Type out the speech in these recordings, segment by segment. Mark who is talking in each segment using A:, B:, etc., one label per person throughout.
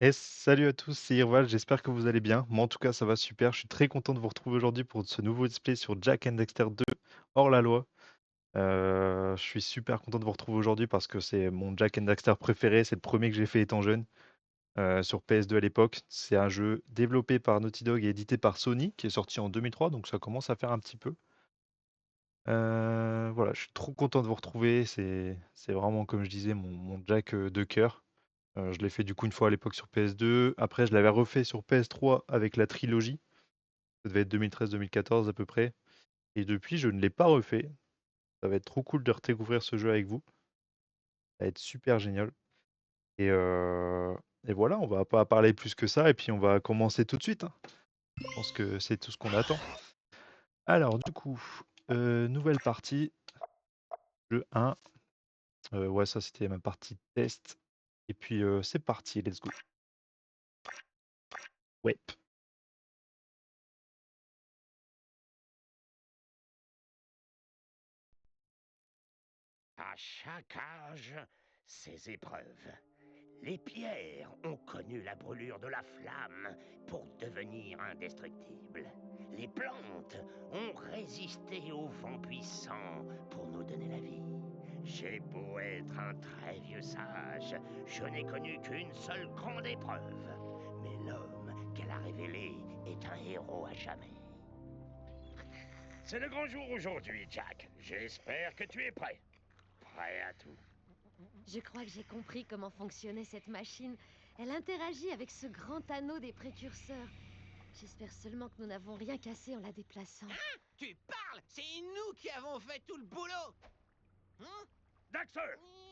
A: Et salut à tous, c'est Irval, j'espère que vous allez bien. Moi en tout cas ça va super, je suis très content de vous retrouver aujourd'hui pour ce nouveau display sur Jak and Dexter 2 hors la loi. Je suis super content de vous retrouver aujourd'hui parce que c'est mon Jak and Dexter préféré, c'est le premier que j'ai fait étant jeune sur PS2 à l'époque. C'est un jeu développé par Naughty Dog et édité par Sony qui est sorti en 2003 donc ça commence à faire un petit peu. Voilà, je suis trop content de vous retrouver, c'est vraiment comme je disais mon Jak de cœur. Je l'ai fait du coup une fois à l'époque sur PS2. Après, je l'avais refait sur PS3 avec la trilogie. Ça devait être 2013-2014 à peu près. Et depuis, je ne l'ai pas refait. Ça va être trop cool de redécouvrir ce jeu avec vous. Ça va être super génial. Et, euh, et voilà, on va pas parler plus que ça. Et puis, on va commencer tout de suite, hein. Je pense que c'est tout ce qu'on attend. Alors, du coup, nouvelle partie, jeu 1. Ouais, ça, c'était ma partie test. Et puis, c'est parti, let's go. Ouais.
B: À chaque âge, ses épreuves. Les pierres ont connu la brûlure de la flamme pour devenir indestructibles. Les plantes ont résisté au vent puissant pour nous donner la vie. J'ai beau être un très vieux sage, je n'ai connu qu'une seule grande épreuve. Mais l'homme qu'elle a révélé est un héros à jamais. C'est le grand jour aujourd'hui, Jack. J'espère que tu es prêt. Prêt à tout.
C: Je crois que j'ai compris comment fonctionnait cette machine. Elle interagit avec ce grand anneau des précurseurs. J'espère seulement que nous n'avons rien cassé en la déplaçant.
D: Tu parles. C'est nous qui avons fait tout le boulot. Hein?
B: Daxter,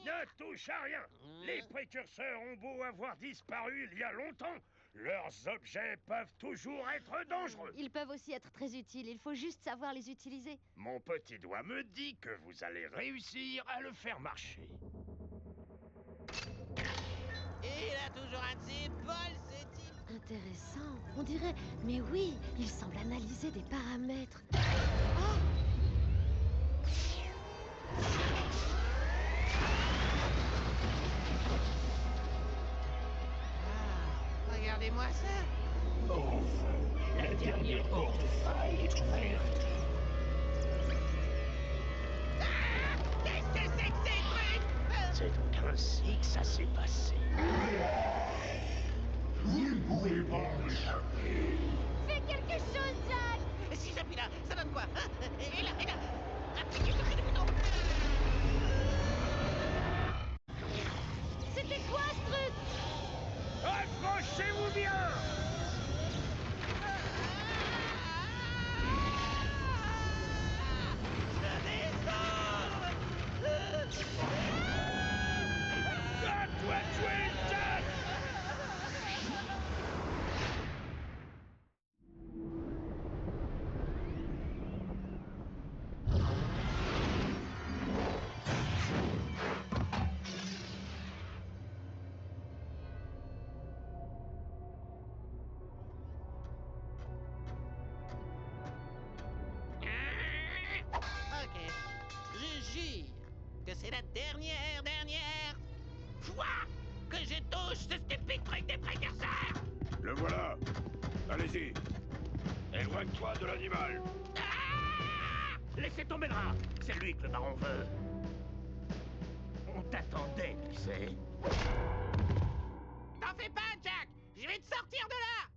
B: ne touche à rien. Les précurseurs ont beau avoir disparu il y a longtemps, leurs objets peuvent toujours être dangereux.
C: Ils peuvent aussi être très utiles, il faut juste savoir les utiliser.
B: Mon petit doigt me dit que vous allez réussir à le faire marcher.
D: Et il a toujours un de ces vols, ce type.
C: Intéressant, on dirait... Mais oui, il semble analyser des paramètres.
D: Ah, regardez-moi ça.
B: La dernière porte faille est ouverte.
D: Qu'est-ce que c'est que ces trucs?
B: C'est ainsi que ça s'est passé. Vous ne pouvez pas échapper.
C: Fais quelque chose, Jack!
D: Si j'appuie là, ça donne quoi? Hein? Et là, et là.
C: C'était quoi ce truc?
B: Accrochez-vous bien!
D: Je descends.
B: À toi de jouer, Jack!
D: Ok. Je jure que c'est la dernière fois que je touche ce stupide truc des précurseurs.
B: Le voilà! Allez-y! Éloigne-toi de l'animal!
D: Ah!
B: Laissez tomber le rat! C'est lui que le baron veut! On t'attendait, tu sais!
D: T'en fais pas, Jack. Je vais te sortir de là.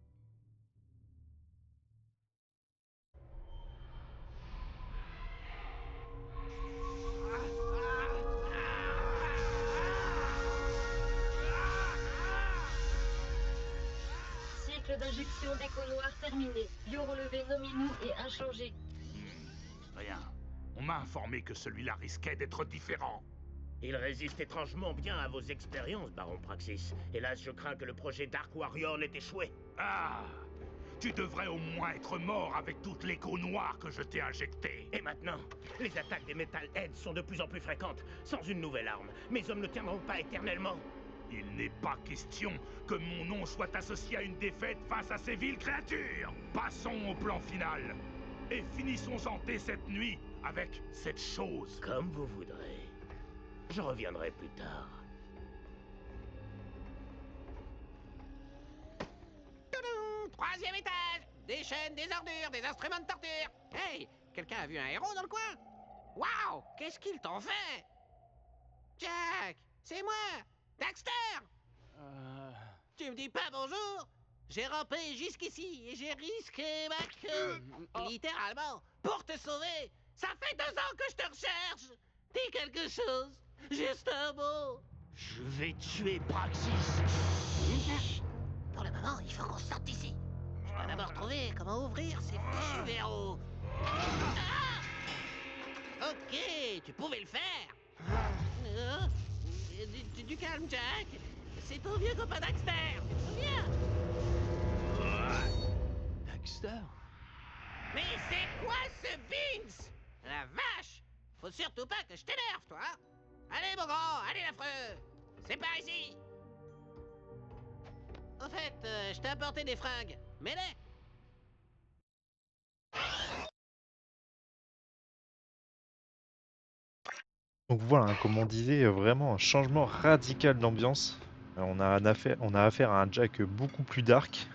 E: Cycle d'injection d'écho noir terminé. Bio relevé nominaux et inchangé.
B: Rien. On m'a informé que celui-là risquait d'être différent. Il résiste étrangement bien à vos expériences, Baron Praxis. Hélas, je crains que le projet Dark Warrior n'ait échoué. Ah! Tu devrais au moins être mort avec toute l'écho noire que je t'ai injectée. Et maintenant, les attaques des Metalheads sont de plus en plus fréquentes. Sans une nouvelle arme, mes hommes ne tiendront pas éternellement. Il n'est pas question que mon nom soit associé à une défaite face à ces viles créatures. Passons au plan final. Et finissons-en dès cette nuit avec cette chose. Comme vous voudrez. Je reviendrai plus tard.
D: Troisième étage. Des chaînes, des ordures, des instruments de torture. Hey, quelqu'un a vu un héros dans le coin? Waouh, qu'est-ce qu'ils t'ont fait? Jack, c'est moi, Daxter. Tu me dis pas bonjour? J'ai rampé jusqu'ici et j'ai risqué ma queue, littéralement, pour te sauver. Ça fait 2 ans que je te recherche. Dis quelque chose, juste un mot.
B: Je vais tuer Praxis.
D: Pour le moment, il faut qu'on sorte d'ici. Je dois d'abord trouver comment ouvrir ces fichus verrous. Ah! Ok, tu pouvais le faire. Du calme, Jack. C'est ton vieux copain Daxter. Tu te souviens?
B: Daxter?
D: Mais c'est quoi ce Vince? La vache! Faut surtout pas que je t'énerve, toi! Allez, mon grand, allez, l'affreux! C'est par ici! Au fait, je t'ai apporté des fringues. Mets-les!
A: Donc voilà, hein, comme on disait, vraiment un changement radical d'ambiance. On a affaire à un Jack beaucoup plus dark.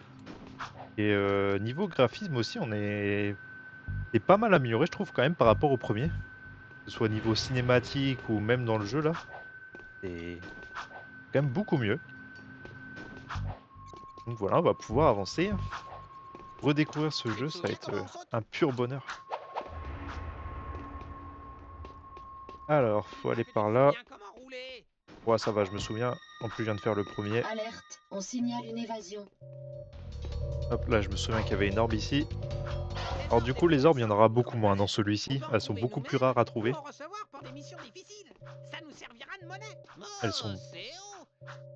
A: Et niveau graphisme aussi, c'est pas mal amélioré, je trouve, quand même, par rapport au premier. Que ce soit niveau cinématique ou même dans le jeu, là. C'est quand même beaucoup mieux. Donc voilà, on va pouvoir avancer. Redécouvrir ce jeu, ça va être un pur bonheur. Alors, faut aller par là. Ouais, ça va, je me souviens. En plus, je viens de faire le premier.
E: Alerte, on signale une évasion.
A: Hop, là, je me souviens qu'il y avait une orbe ici. Alors du coup, les orbes, il y en aura beaucoup moins dans celui-ci. Elles sont beaucoup plus rares à trouver.
D: Ça nous servira de monnaie.
A: Elles sont...
D: C'est haut.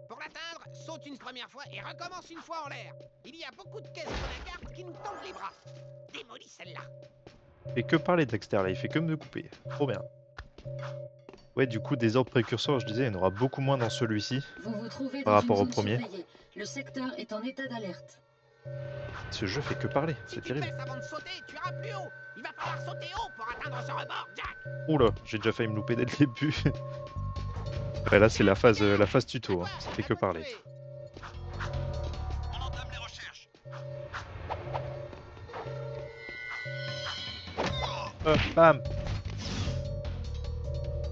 D: Pour l'atteindre, saute une première fois et recommence une fois en l'air. Il y a beaucoup de caisses de la carte qui nous tendent les bras. Démolis celle-là.
A: Il fait que parler Dexter là, il fait que me couper. Trop bien. Ouais, du coup, des orbes précurseurs, je disais, il y en aura beaucoup moins dans celui-ci.
E: Vous vous trouvez
A: par
E: dans
A: rapport
E: une
A: au
E: zone
A: premier.
E: surveillée. Le secteur est en état d'alerte.
A: Ce jeu fait que parler,
D: Si
A: c'est
D: tu
A: terrible.
D: baisses avant de sauter, tu iras plus haut. Il va falloir sauter haut pour atteindre ce rebord, Jack.
A: Oula, j'ai déjà failli me louper dès le début. Ouais, là, c'est la phase tuto, hein. Ça fait que parler.
D: On entame les recherches.
A: Bam.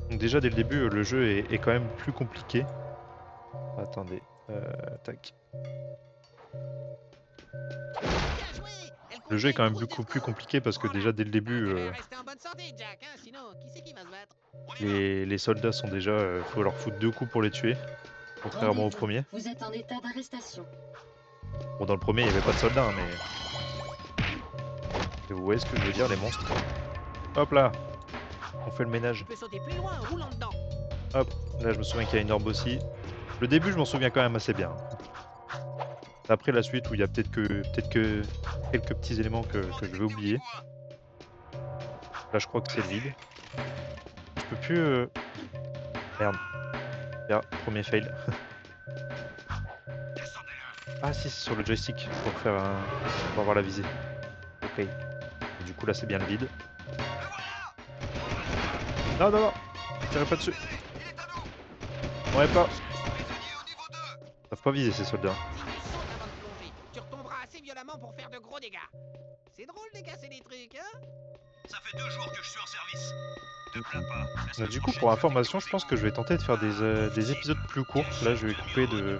A: Donc déjà, dès le début, le jeu est quand même plus compliqué. Attendez, tac. Le jeu est quand même beaucoup plus compliqué parce que déjà dès le début, les soldats sont déjà... faut leur foutre 2 coups pour les tuer, contrairement au premier.
E: Vous êtes en état d'arrestation.
A: Bon, dans le premier, il n'y avait pas de soldats, hein, mais... Et vous voyez ce que je veux dire, les monstres. Hop là, on fait le ménage.
D: Tu peux sauter plus loin en roulant dedans.
A: Hop, là je me souviens qu'il y a une orbe aussi. Le début, je m'en souviens quand même assez bien. Après la suite, où il y a peut-être que quelques petits éléments que je vais oublier. Là, je crois que c'est le vide. Je peux plus... Merde. Là, premier fail. Ah si, c'est sur le joystick pour faire pour avoir la visée. Ok. Et du coup, là, c'est bien le vide. Non, non, non. Tirez pas dessus. Ouais, pas. Ils peuvent pas viser ces soldats.
D: Si tu sautes avant de plonger, tu retomberas assez violemment pour faire de gros dégâts. C'est drôle de casser des trucs, hein?
F: Ça fait 2 jours que je suis en service. Te plains pas. La semaine
A: Du coup,
F: prochaine,
A: pour
F: je fais
A: information,
F: quelques
A: je pense que je vais tenter de faire des épisodes plus courts. Là, je vais couper de...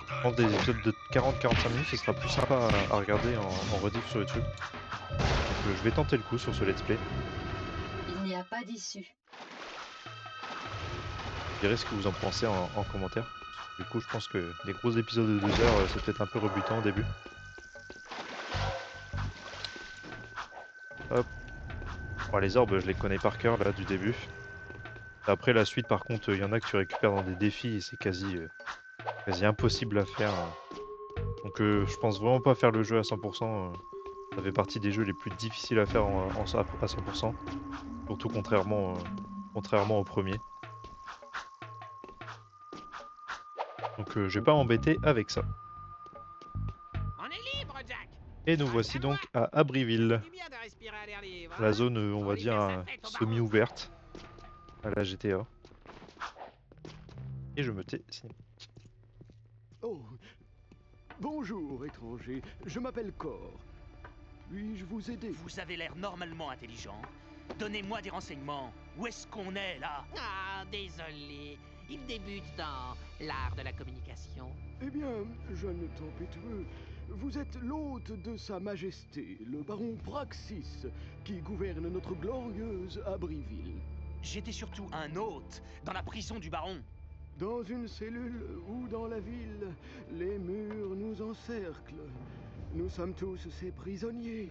A: Je pense des épisodes de 40-45 minutes, ce sera plus sympa à regarder en rediff sur YouTube. Donc, je vais tenter le coup sur ce let's play.
E: Il n'y a pas d'issue.
A: Vous direz ce que vous en pensez en commentaire. Du coup, je pense que des gros épisodes de 2 heures, c'est peut-être un peu rebutant au début. Hop. Bon, les orbes, je les connais par cœur là du début. Après la suite, par contre, il y en a que tu récupères dans des défis et c'est quasi impossible à faire. Donc je pense vraiment pas faire le jeu à 100%. Ça fait partie des jeux les plus difficiles à faire à 100%. Surtout contrairement au premier. Donc je vais pas m'embêter avec ça.
D: On est libre, Jack.
A: Et nous voici donc à Abbeville.
D: C'est bien de respirer à l'air libre, hein?
A: La zone, on va dire, semi-ouverte à la GTA. Et je me tais cinématique.
B: Oh,
G: Bonjour, étranger. Je m'appelle Cor. Puis-je vous aider?
B: Vous avez l'air normalement intelligent. Donnez-moi des renseignements. Où est-ce qu'on est, là?
D: Ah, désolé. Il débute dans l'art de la communication.
G: Eh bien, jeune tempétueux, vous êtes l'hôte de Sa Majesté, le baron Praxis, qui gouverne notre glorieuse Abbeville.
B: J'étais surtout un hôte dans la prison du baron.
G: Dans une cellule ou dans la ville, les murs nous encerclent. Nous sommes tous ces prisonniers.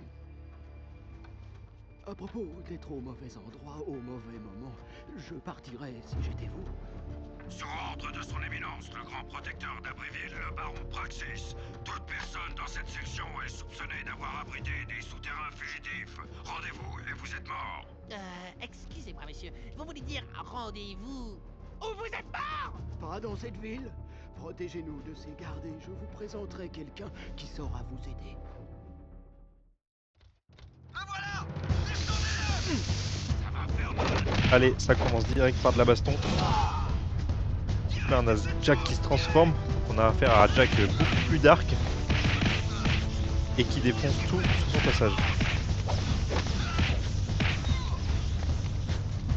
G: À propos d'être au mauvais endroit au mauvais moment, je partirais si j'étais vous.
F: Sur ordre de son éminence, le grand protecteur d'Abbeville, le baron Praxis, toute personne dans cette section est soupçonnée d'avoir abrité des souterrains fugitifs. Rendez-vous et vous êtes mort.
D: Excusez-moi, monsieur. Vous voulez dire rendez-vous où vous êtes mort?
G: Pas dans cette ville. Protégez-nous de ces gardes et je vous présenterai quelqu'un qui saura vous aider.
F: Le voilà! Descendez-le! Ça va faire mal.
A: Allez, ça commence direct par de la baston. Là, on a Jack qui se transforme. On a affaire à Jack beaucoup plus dark et qui défonce tout sur son passage.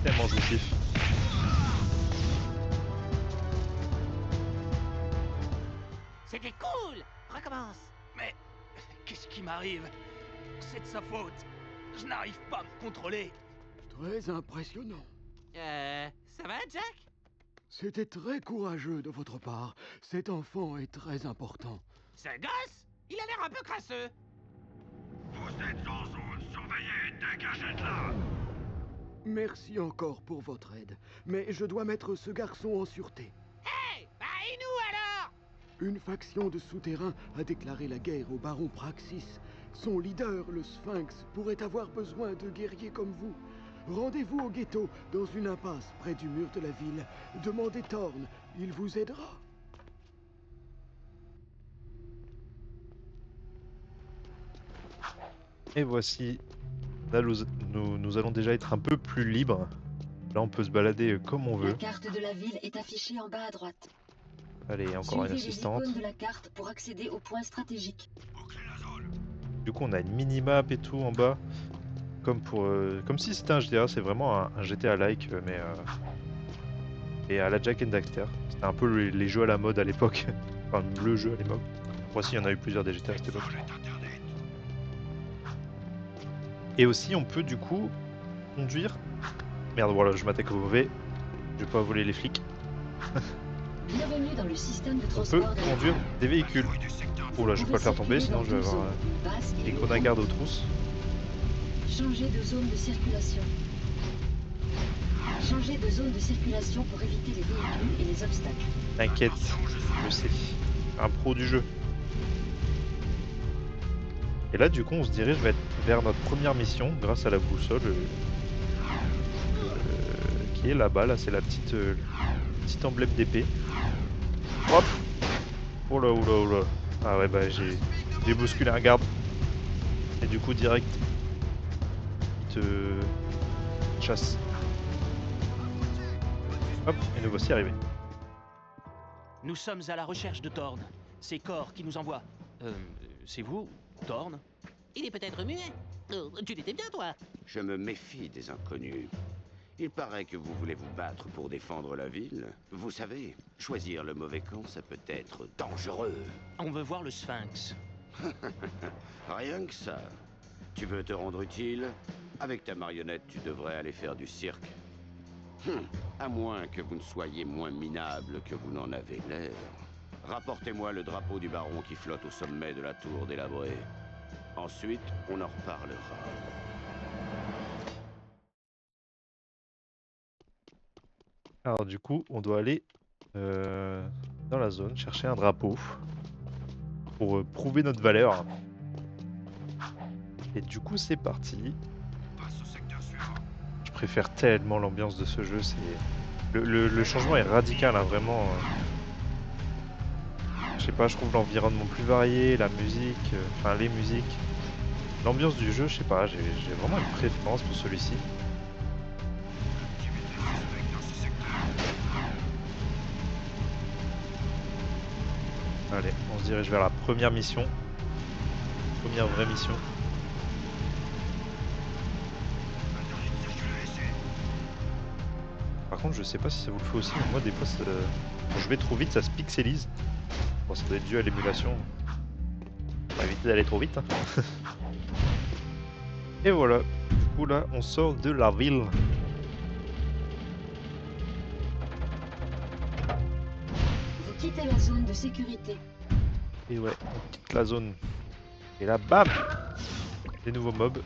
A: Tellement jouissif.
D: C'était cool. Recommence.
B: Mais qu'est-ce qui m'arrive? C'est de sa faute. Je n'arrive pas à me contrôler.
G: Très impressionnant.
D: Ça va, Jack?
G: C'était très courageux de votre part. Cet enfant est très important.
D: Ce gosse? Il a l'air un peu crasseux.
F: Vous êtes en zone surveillée, dégagez de là!
G: Merci encore pour votre aide. Mais je dois mettre ce garçon en sûreté.
D: Hey! Bah, et nous alors?
G: Une faction de souterrains a déclaré la guerre au baron Praxis. Son leader, le Sphinx, pourrait avoir besoin de guerriers comme vous. Rendez-vous au ghetto, dans une impasse près du mur de la ville. Demandez Thorn, il vous aidera.
A: Et voici, là nous allons déjà être un peu plus libres. Là on peut se balader comme on
E: La
A: veut.
E: carte de la ville est affichée en bas à droite.
A: Allez, encore une
E: Suivez les
A: assistante.
E: icônes de la carte pour accéder aux points stratégiques.
F: Bouclez la zone!
A: Du coup on a une mini-map et tout en bas. Comme si c'était un GTA, c'est vraiment un GTA-like, mais et à la Jack and Daxter. C'était un peu les jeux à la mode à l'époque. Enfin, le jeu à l'époque. Voici, il y en a eu plusieurs des GTA à cette époque.
F: Zone est interdite.
A: Et aussi, on peut du coup conduire. Merde, voilà, je m'attaque au mauvais. Je vais pas voler les flics.
E: Bienvenue dans le système de
A: On peut
E: transport de la
A: conduire
E: ville.
A: des véhicules.
F: Patrouille du secteur.
A: Oh là, je vais pas le faire tomber, sinon je vais avoir
E: Une basse et
A: des
E: une
A: grenades
E: haute.
A: aux trousses.
E: Changez de zone de circulation. Changez de zone de circulation pour éviter les véhicules et les obstacles.
A: T'inquiète, je sais. Un pro du jeu. Et là, du coup, on se dirige vers notre première mission grâce à la boussole qui est là-bas. Là, c'est la petite emblème d'épée. Hop! Oh là, oh là, oh là. Ah ouais, bah j'ai bousculé un garde. Et du coup, direct, il te chasse. Hop, et nous voici arrivés.
B: Nous sommes à la recherche de Thorn. C'est Cor qui nous envoie. C'est vous, Thorn?
D: Il est peut-être muet. Tu l'étais bien, toi.
H: Je me méfie des inconnus. Il paraît que vous voulez vous battre pour défendre la ville. Vous savez, choisir le mauvais camp, ça peut être dangereux.
B: On veut voir le Sphinx.
H: Rien que ça. Tu veux te rendre utile? Avec ta marionnette, tu devrais aller faire du cirque. À moins que vous ne soyez moins minable que vous n'en avez l'air. Rapportez-moi le drapeau du baron qui flotte au sommet de la tour délabrée. Ensuite, on en reparlera.
A: Alors du coup, on doit aller dans la zone, chercher un drapeau pour prouver notre valeur. Et du coup, c'est parti.
F: Passe au secteur suivant.
A: Je préfère tellement l'ambiance de ce jeu. Le changement est radical, hein, vraiment. Je sais pas, je trouve l'environnement plus varié, la musique, enfin les musiques. L'ambiance du jeu, je sais pas, j'ai vraiment une préférence pour celui-ci.
F: Activité suspecte dans ce secteur.
A: Allez, on se dirige vers la première mission. Première vraie mission. Par contre, je sais pas si ça vous le fait aussi, mais moi des fois, quand je vais trop vite, ça se pixelise. Bon, ça doit être dû à l'émulation. On va éviter d'aller trop vite. Hein. Et voilà. Du coup, là, on sort de la ville.
E: Vous quittez la zone de sécurité.
A: Et ouais, on quitte la zone. Et là, bam! Des nouveaux mobs.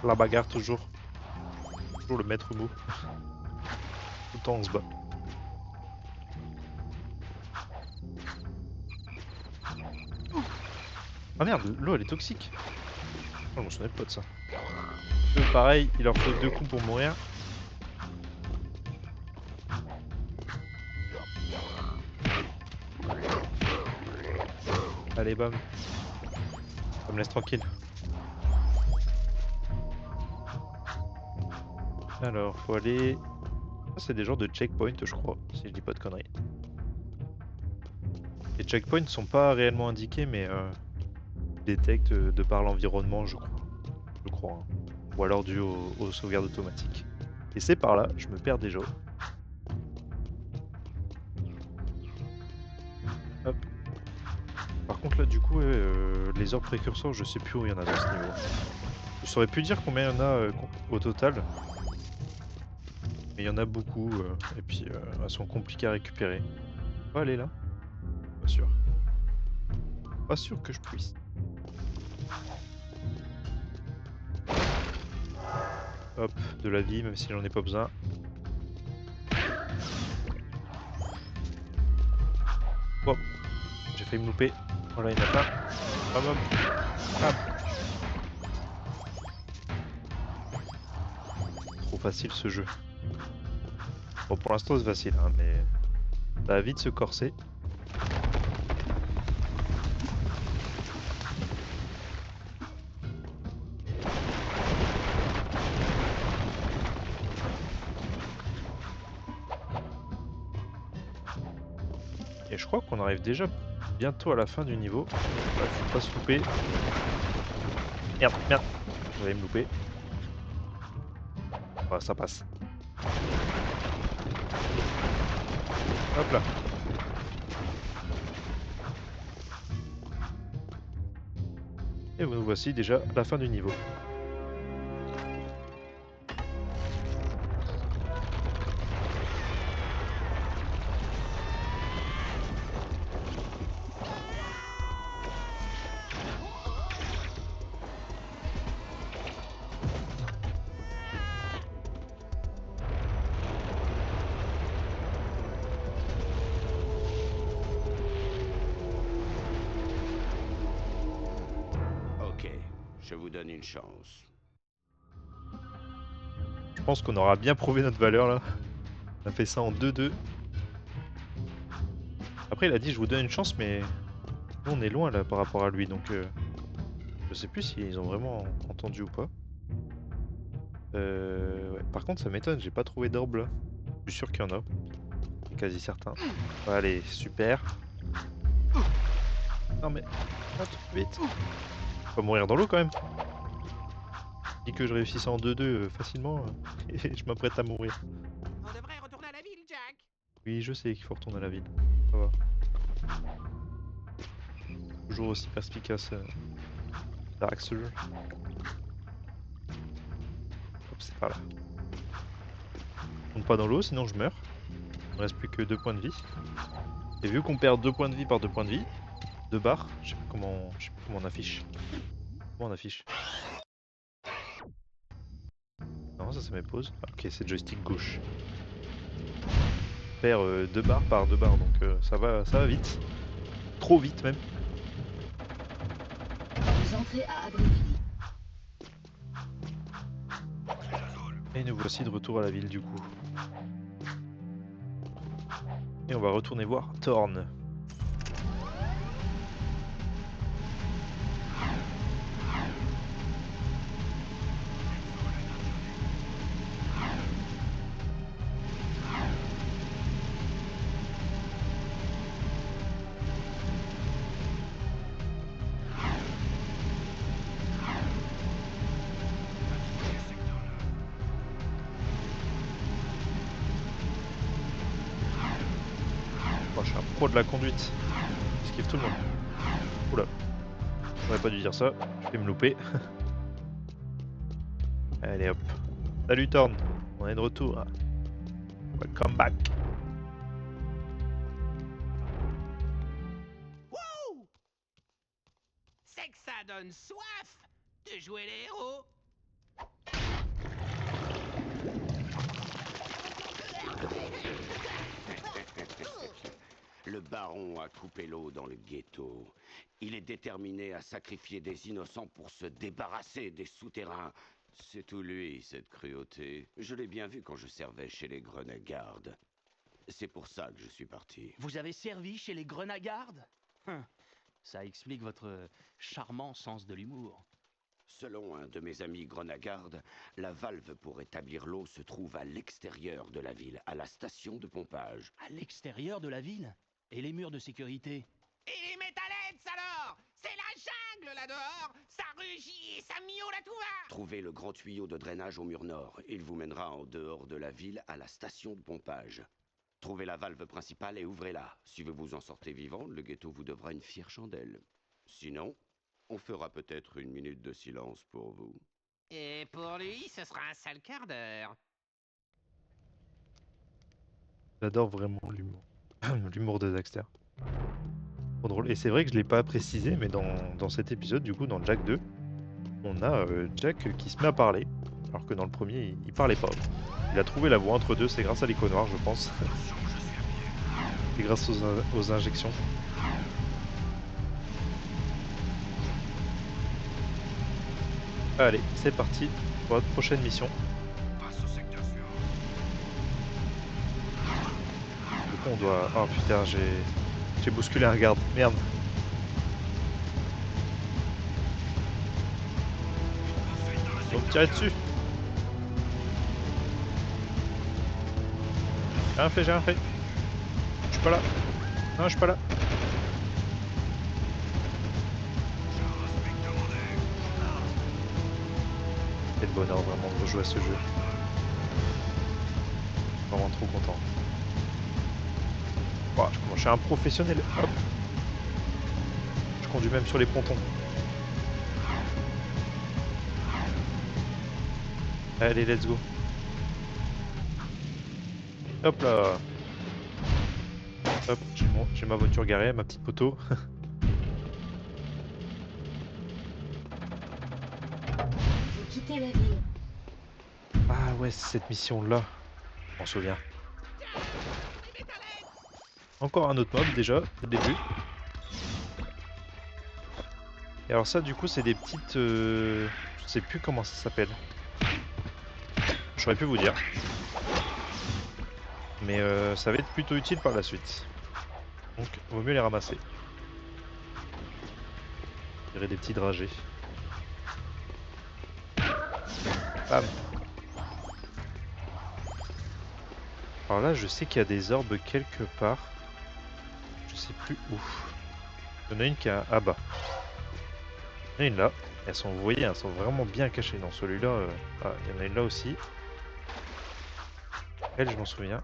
A: La bagarre toujours. Toujours le maître mot. Tout le temps on se bat. Ah merde, l'eau elle est toxique. Oh, je m'en souvenais pas de ça. Eux, pareil, il leur faut 2 coups pour mourir. Allez, bam. Ça me laisse tranquille. Alors, faut aller... Ça, c'est des genres de checkpoints, je crois, si je dis pas de conneries. Les checkpoints sont pas réellement indiqués, mais détectent de par l'environnement, je crois. Je crois. Hein. Ou alors dû aux sauvegardes automatiques. Et c'est par là, je me perds déjà. Hop. Par contre là du coup les orbes précurseurs je sais plus où il y en a dans ce niveau. Je saurais plus dire combien il y en a au total. Mais il y en a beaucoup et puis elles sont compliquées à récupérer. On va aller là? Pas sûr. Pas sûr que je puisse. Hop, de la vie même si j'en ai pas besoin. Oh, j'ai failli me louper. Voilà, il y en a plein. Hop, hop. Hop. Trop facile ce jeu. Bon, pour l'instant c'est facile, hein, mais ça va vite se corser. Et je crois qu'on arrive déjà bientôt à la fin du niveau. Là, faut pas se louper. Merde, merde. J'allais me louper. Ouais, ça passe. Hop là. Et nous voici déjà à la fin du niveau.
H: Ok, je vous donne une chance.
A: Je pense qu'on aura bien prouvé notre valeur là. On a fait ça en 2-2. Après il a dit je vous donne une chance mais nous on est loin là par rapport à lui donc je sais plus s'ils ont vraiment entendu ou pas. Ouais. Par contre ça m'étonne, j'ai pas trouvé d'orbe là. Je suis sûr qu'il y en a. C'est quasi certain. Allez, super. Non mais, pas trop vite. Faut pas mourir dans l'eau quand même. Je dis que je réussisse en 2-2 facilement et je m'apprête à mourir.
D: On devrait retourner à la ville, Jack.
A: Oui, je sais qu'il faut retourner à la ville. Ça va. Toujours aussi perspicace. Dark Souls. Hop, c'est par là. Je tombe pas dans l'eau, sinon je meurs. Il me reste plus que 2 points de vie. Et vu qu'on perd 2 points de vie par 2 points de vie, 2 barres, je sais plus comment on affiche. Comment on affiche? Non, ça met pause. Ah, ok, c'est joystick gauche. On perd 2 barres par 2 barres, donc ça va vite. Trop vite même.
E: Vous entrez à Abbeville.
A: Et nous voici de retour à la ville du coup. Et on va retourner voir Thorn. pro de la conduite. J'esquive tout le monde. Oula. J'aurais pas dû dire ça. Je vais me louper. Allez hop. Salut Thorn. On est de retour. Welcome back.
D: Wouh! C'est que ça donne soif de jouer les héros.
H: Le baron a coupé l'eau dans le ghetto. Il est déterminé à sacrifier des innocents pour se débarrasser des souterrains. C'est tout lui, cette cruauté. Je l'ai bien vu quand je servais chez les Grenagardes. C'est pour ça que je suis parti.
I: Vous avez servi chez les Grenagardes? Ça explique votre charmant sens de l'humour.
H: Selon un de mes amis Grenagardes, la valve pour établir l'eau se trouve à l'extérieur de la ville, à la station de pompage.
I: À l'extérieur de la ville? Et les murs de sécurité?
D: Et les métallettes alors? C'est la jungle là dehors. Ça rugit et ça miaule à tout va.
H: Trouvez le grand tuyau de drainage au mur nord. Il vous mènera en dehors de la ville, à la station de pompage. Trouvez la valve principale et ouvrez-la. Si vous vous en sortez vivant, le ghetto vous devra une fière chandelle. Sinon, on fera peut-être une minute de silence pour vous.
D: Et pour lui, ce sera un sale quart d'heure.
A: J'adore vraiment l'humour. L'humour de Daxter. Trop drôle. Et c'est vrai que je l'ai pas précisé, mais dans cet épisode, du coup, dans Jack 2, on a Jack qui se met à parler, alors que dans le premier, il parlait pas. Il a trouvé la voie entre deux, c'est grâce à l'écho noir, je pense. Et grâce aux injections. Allez, c'est parti pour notre prochaine mission.
F: Passe au secteur suivant.
A: Du coup, on doit... Oh putain, j'ai bousculé un garde. Merde. Ils vont me tirer dessus. J'ai rien fait. Je suis pas là. Non, je suis pas là. Quel bonheur vraiment de rejouer à ce jeu. Vraiment trop content. Oh, je suis un professionnel. Hop. Je conduis même sur les pontons. Allez, let's go. Hop là. Hop, j'ai ma voiture garée, ma petite poteau.
E: Vous quittez la ville.
A: Ah ouais, c'est cette mission-là. Je m'en souviens. Encore un autre mob déjà, au début. Et alors ça, du coup, c'est des petites... Je sais plus comment ça s'appelle. J'aurais pu vous dire. Mais ça va être plutôt utile par la suite. Donc, vaut mieux les ramasser. Je dirais des petits dragées. Bam. Alors là, je sais qu'il y a des orbes quelque part. Je sais plus où. Il y en a une qui est à bas. Il y en a une là. Elles sont, vous voyez, elles sont vraiment bien cachées. Dans celui-là, ah, il y en a une là aussi. Elle, je m'en souviens.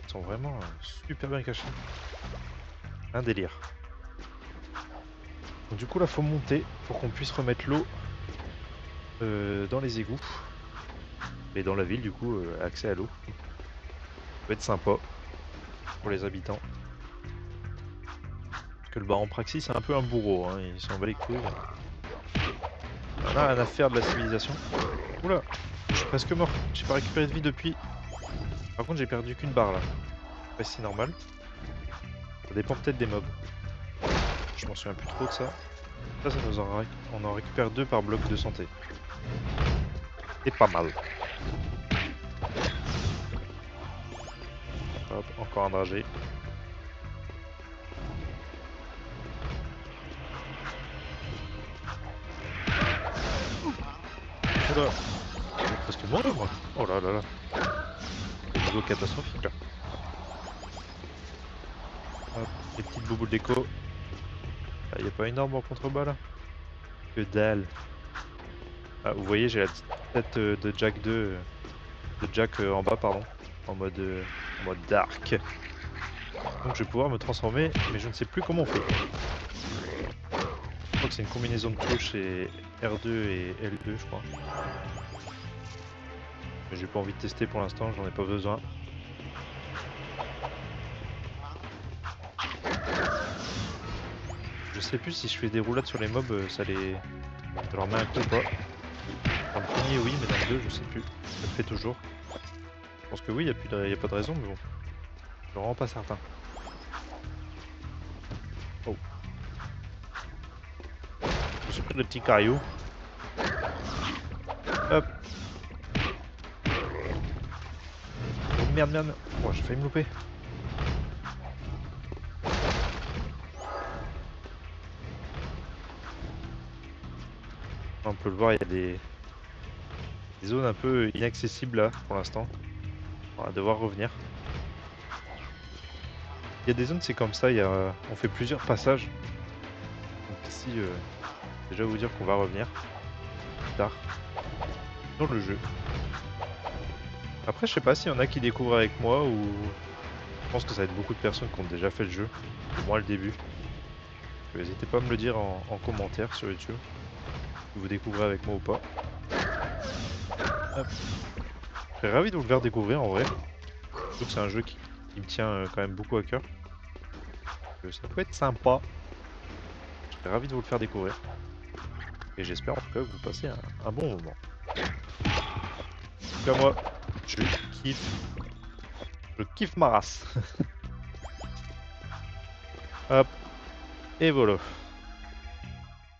A: Elles sont vraiment super bien cachées. Un délire. Donc, du coup, là, faut monter pour qu'on puisse remettre l'eau dans les égouts. Et dans la ville, du coup, accès à l'eau. Ça peut être sympa pour les habitants. Parce que le baron Praxis, c'est un peu un bourreau, hein, il s'en bat les couilles. On a rien à faire de la civilisation. Oula, je suis presque mort. J'ai pas récupéré de vie depuis. Par contre, j'ai perdu qu'une barre là. Pas si normal. Ça dépend peut-être des mobs. Je m'en souviens plus trop de ça. Ça nous en on en récupère 2 par bloc de santé. C'est pas mal. Hop, encore un dragé. Oula, j'ai presque mort moi. Oh là là là. C'est niveau catastrophique là. Hop, les petites bouboules d'écho. Il n'y a pas une arme en contrebas là? Que dalle. Ah, vous voyez, j'ai la petite tête de Jack 2. De Jack en bas, pardon. En mode dark. Donc je vais pouvoir me transformer, mais je ne sais plus comment on fait. Je crois que c'est une combinaison de touches et R2 et L2 je crois. Mais j'ai pas envie de tester pour l'instant, j'en ai pas besoin. Je sais plus si je fais des roulades sur les mobs, ça leur met un coup ou pas. Dans le premier oui, mais dans le 2 je sais plus. Ça le fait toujours. Je pense que oui, y a pas de raison, mais bon. Je suis vraiment pas certain. Oh. Je me suis pris des petits cailloux. Hop. Oh merde, merde. Oh, j'ai failli me louper. On peut le voir, il y a des zones un peu inaccessibles là pour l'instant. On va devoir revenir. Il y a des zones, c'est comme ça, on fait plusieurs passages. Donc ici, déjà vous dire qu'on va revenir plus tard dans le jeu. Après, je sais pas s'il y en a qui découvrent avec moi ou... Je pense que ça va être beaucoup de personnes qui ont déjà fait le jeu, au moins le début. N'hésitez pas à me le dire en commentaire sur YouTube, si vous découvrez avec moi ou pas. Hop. Je serais ravi de vous le faire découvrir en vrai. Surtout que c'est un jeu qui me tient quand même beaucoup à cœur. Ça peut être sympa. Je serais ravi de vous le faire découvrir. Et j'espère en tout cas que vous passez un bon moment. En tout cas moi, je kiffe. Je kiffe ma race. Hop. Et voilà.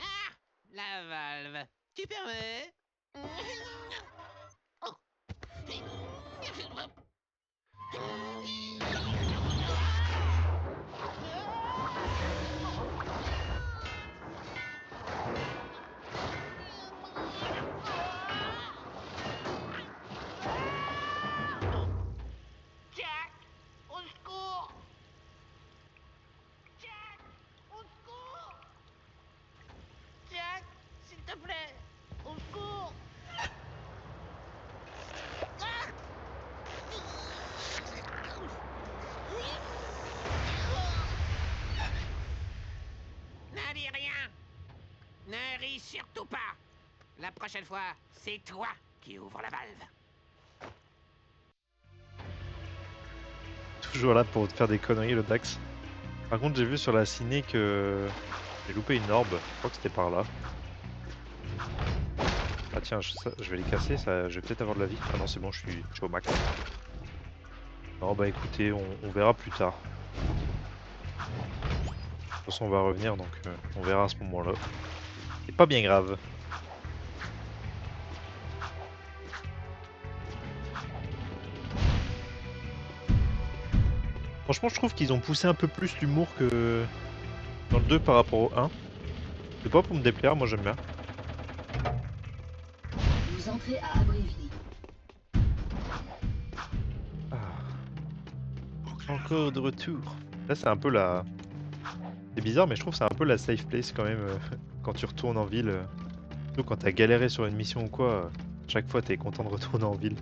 D: Ah, la valve. Tu permets? Oh. Jack, au secours! Jack, au secours! Jack, s'il te plaît, au secours! Ah! Ne dis rien! Ne ris surtout pas! La prochaine fois, c'est toi qui ouvre la valve.
A: Toujours là pour te faire des conneries le Dax. Par contre j'ai vu sur la ciné que j'ai loupé une orbe. Je crois que c'était par là. Ah tiens, je vais les casser, je vais peut-être avoir de la vie. Ah non c'est bon, je suis au max. Non bah écoutez, on verra plus tard. De toute façon on va revenir donc on verra à ce moment-là. C'est pas bien grave. Franchement je trouve qu'ils ont poussé un peu plus l'humour que dans le 2 par rapport au 1. C'est pas pour me déplaire, moi j'aime bien.
E: Vous entrez à Abbeville.
A: Ah. Encore de retour. Là c'est un peu la... C'est bizarre mais je trouve que c'est un peu la safe place quand même quand tu retournes en ville. Surtout quand t'as galéré sur une mission ou quoi, chaque fois t'es content de retourner en ville.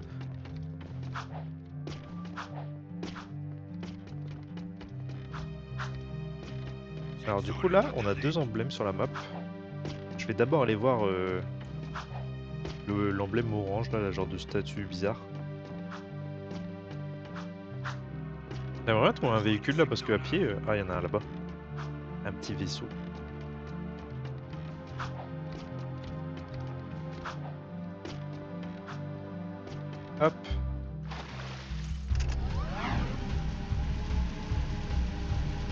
A: Alors du coup là on a deux emblèmes sur la map. Je vais d'abord aller voir l'emblème orange là, la genre de statue bizarre. J'aimerais bien trouver un véhicule là parce qu'à pied, ah il y en a un là-bas. Un petit vaisseau. Hop.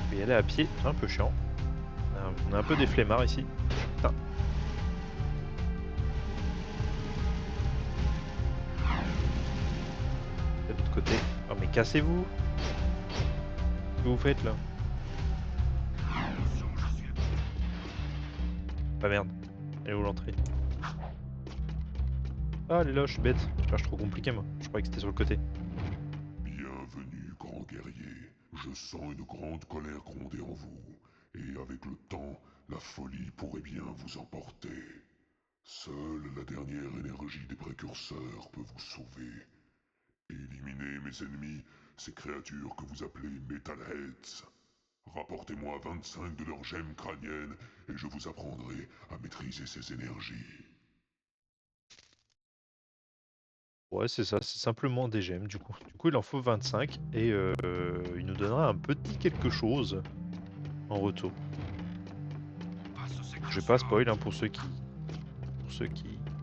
A: Je vais y aller à pied, c'est un peu chiant. On a un peu des flemmards ici. Putain. De l'autre côté. Oh mais cassez-vous! Qu'est-ce que vous faites là? Ah merde. Elle est où l'entrée? Ah elle est là, je suis bête. Je cherche trop compliqué moi. Je croyais que c'était sur le côté.
J: Bienvenue, grand guerrier. Je sens une grande colère gronder en vous. Et avec le temps, la folie pourrait bien vous emporter. Seule la dernière énergie des précurseurs peut vous sauver. Éliminer mes ennemis, ces créatures que vous appelez Metalheads. Rapportez-moi 25 de leurs gemmes crâniennes et je vous apprendrai à maîtriser ces énergies.
A: Ouais, c'est ça, c'est simplement des gemmes du coup. Du coup, il en faut 25 et il nous donnera un petit quelque chose en retour. Je vais pas spoil hein, pour ceux qui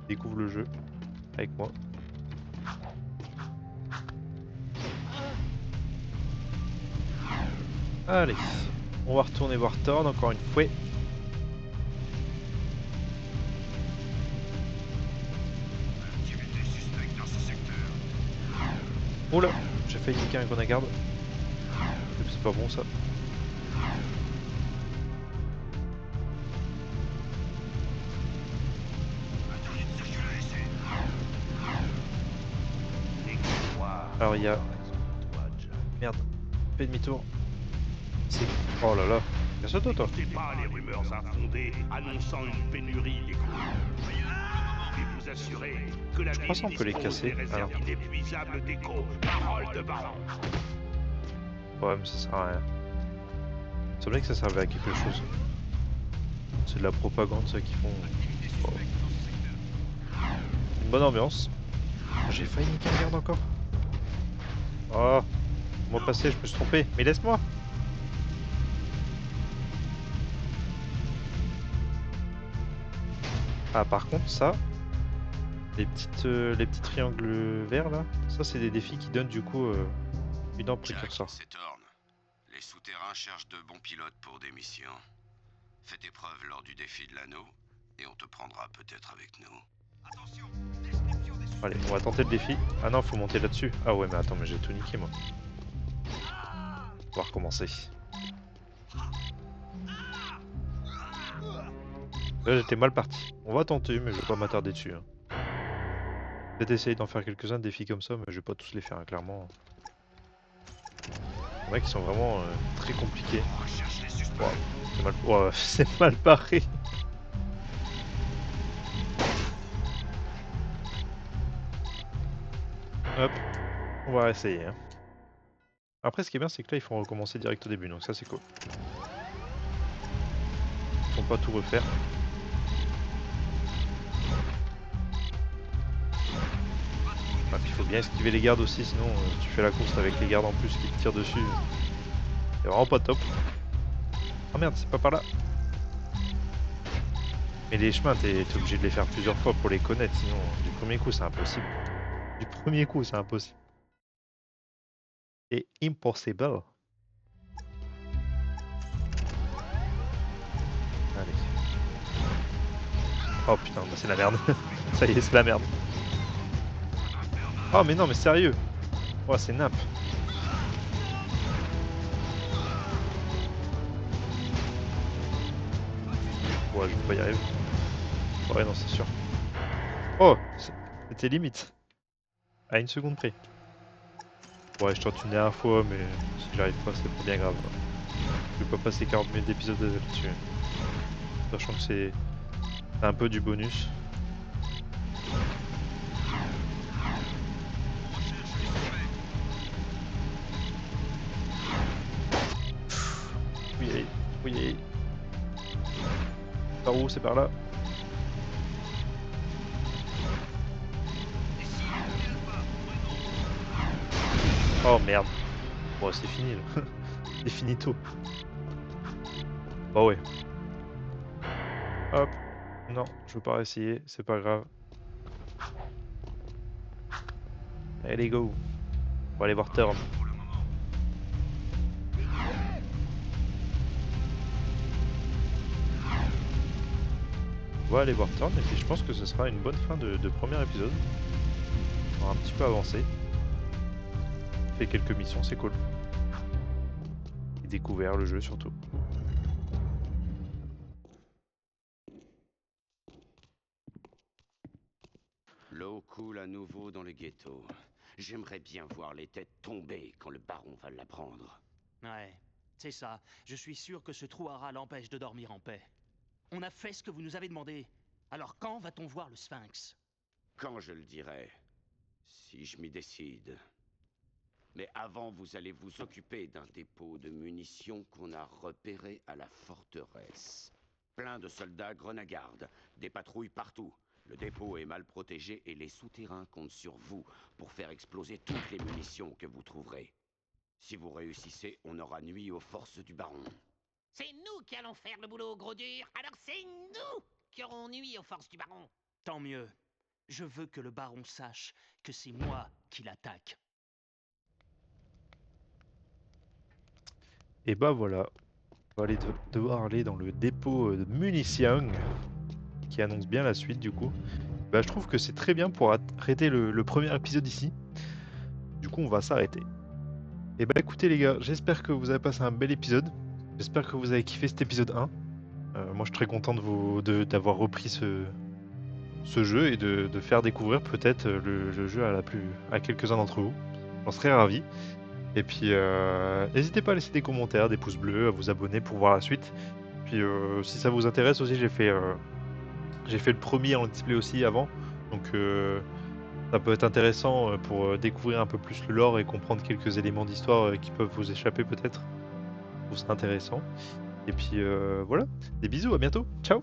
A: découvrent le jeu avec moi. Allez, on va retourner voir Thorn encore une fois.
F: Activité suspecte dans ce secteur.
A: Oula, j'ai failli niquer un Grenagarde. C'est pas bon ça.
F: Interdit de circuler ici.
A: Alors il y a... Merde, fais demi-tour. C'est... Oh là là, casse-toi toi.
B: N'écoutez pas les rumeurs infondées annonçant une pénurie d'écho. Et vous assurez que la
A: Je crois
B: ville
A: qu'on peut les
B: dispose
A: casser.
B: des réserves
A: Alors.
B: inépuisables d'écho. Parole de baron.
A: Ouais, mais ça sert à rien. Il semblait que ça servait à quelque chose. C'est de la propagande ça qu'ils font. Oh. Une bonne ambiance. J'ai failli niquer un garde encore. Oh, moi passé, je me suis trompé. Mais laisse-moi. Ah, par contre, ça, les petits triangles verts là, ça c'est des défis qui donnent du coup une arme
H: Jack,
A: précurseur.
H: c'est Thorn. Les souterrains cherchent de bons pilotes pour des missions. Fais tes preuves lors du défi de l'anneau, et on te prendra peut-être avec nous.
F: Attention, description des suspects.
A: Allez, on va tenter le défi. Ah non, faut monter là-dessus. Ah ouais, mais attends, mais j'ai tout niqué moi. On va recommencer. Là j'étais mal parti. On va tenter, mais je vais pas m'attarder dessus. Hein. Peut-être essayer d'en faire quelques-uns de défis comme ça, mais je vais pas tous les faire, hein, clairement. Il y en a qui sont vraiment très compliqués.
F: Recherche les suspects.
A: Wow, c'est mal... wow, c'est mal barré. Hop, on va essayer. Hein. Après, ce qui est bien, c'est que là, ils font recommencer direct au début, donc ça, c'est cool. Ils font pas tout refaire. Ah, puis il faut bien esquiver les gardes aussi, sinon tu fais la course avec les gardes en plus qui te tirent dessus. C'est vraiment pas top. Oh merde, c'est pas par là. Mais les chemins, t'es obligé de les faire plusieurs fois pour les connaître, sinon du premier coup, c'est impossible. Du premier coup, c'est impossible. C'est impossible. Allez. Oh putain, bah c'est la merde. Ça y est, c'est la merde. Oh mais non, mais sérieux. Oh, c'est nappe. Ouais, je vais pas y arriver. Ouais, non, c'est sûr. Oh, c'était limite. À une seconde près. Ouais, je tente une dernière fois, mais si j'arrive pas, c'est pas bien grave. Je vais pas passer 40 minutes d'épisode là-dessus. Sachant que c'est un peu du bonus. Oui, oui. Par où? C'est par là. Oh merde. Bon, c'est fini là. C'est finito. Bah ouais. Hop. Non, je veux pas réessayer, c'est pas grave. Allez, go. On va aller voir Thorn. On va aller voir Thorn et puis je pense que ce sera une bonne fin de premier épisode. On va un petit peu avancer. Fait quelques missions, c'est cool. Et découvert le jeu surtout.
H: L'eau coule à nouveau dans le ghetto. J'aimerais bien voir les têtes tomber quand le baron va l'apprendre.
I: Ouais, c'est ça. Je suis sûr que ce trou à rats l'empêche de dormir en paix. On a fait ce que vous nous avez demandé. Alors quand va-t-on voir le Sphinx?
H: Quand je le dirai, si je m'y décide. Mais avant, vous allez vous occuper d'un dépôt de munitions qu'on a repéré à la forteresse. Plein de soldats grenagardes, des patrouilles partout. Le dépôt est mal protégé et les souterrains comptent sur vous pour faire exploser toutes les munitions que vous trouverez. Si vous réussissez, on aura nui aux forces du baron.
D: C'est nous qui allons faire le boulot, gros dur. Alors c'est nous qui aurons nui aux forces du baron.
I: Tant mieux. Je veux que le baron sache que c'est moi qui l'attaque.
A: Et bah voilà, on va devoir aller dans le dépôt de munitions, qui annonce bien la suite du coup. Bah, je trouve que c'est très bien pour arrêter le premier épisode ici. Du coup, on va s'arrêter. Et bah écoutez les gars, j'espère que vous avez passé un bel épisode. J'espère que vous avez kiffé cet épisode 1. Moi, je suis très content d'avoir repris ce jeu et de faire découvrir peut-être le jeu à quelques-uns d'entre vous. J'en serais ravi. Et puis, n'hésitez pas à laisser des commentaires, des pouces bleus, à vous abonner pour voir la suite. Puis, si ça vous intéresse aussi, j'ai fait le premier en display aussi avant. Donc, ça peut être intéressant pour découvrir un peu plus le lore et comprendre quelques éléments d'histoire qui peuvent vous échapper peut-être. Je trouve ça intéressant. Et puis, voilà. Des bisous, à bientôt. Ciao!